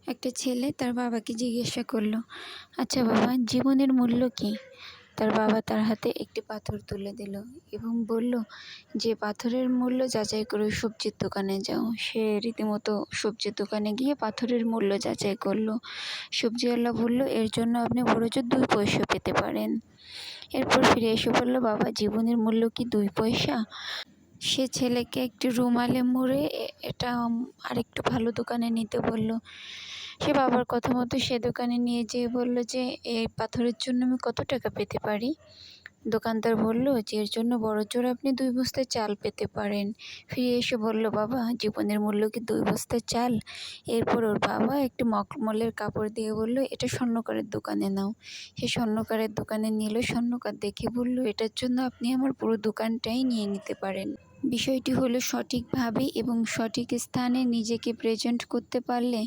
একটা ছেলে তার বাবাকে জিজ্ঞাসা করলো, আচ্ছা বাবা, জীবনের মূল্য কী? তার বাবা তার হাতে একটি পাথর তুলে দিল এবং বলল, যে পাথরের মূল্য যাচাই করে সবজির দোকানে যাও। সে রীতিমতো সবজির দোকানে গিয়ে পাথরের মূল্য যাচাই করলো। সবজিওয়ালা বলল, এর জন্য আপনি বড়জোর 2 পয়সা পেতে পারেন। এরপর ফিরে এসে বলল, বাবা, জীবনের মূল্য কি 2 পয়সা? সে ছেলেকে একটি রুমালে মুড়ে এটা আরেকটু ভালো দোকানে নিতে বলল। সে বাবার কথা মতো সে দোকানে নিয়ে যেয়ে বলল যে, এই পাথরের জন্য আমি কত টাকা পেতে পারি? দোকানদার বলল যে, এর জন্য বড়জোর আপনি 2 বস্তা চাল পেতে পারেন। ফিরে এসে বলল, বাবা, জীবনের মূল্য কি 2 বস্তা চাল? এরপর ওর বাবা একটি মখমলের কাপড় দিয়ে বলল, এটা স্বর্ণকারের দোকানে নাও। সে স্বর্ণকারের দোকানে নিল। স্বর্ণকার দেখে বলল, এটার জন্য আপনি আমার পুরো দোকানটাই নিয়ে নিতে পারেন। বিষয়টি হলো, সঠিকভাবে এবং সঠিক স্থানে নিজেকে প্রেজেন্ট করতে পারলে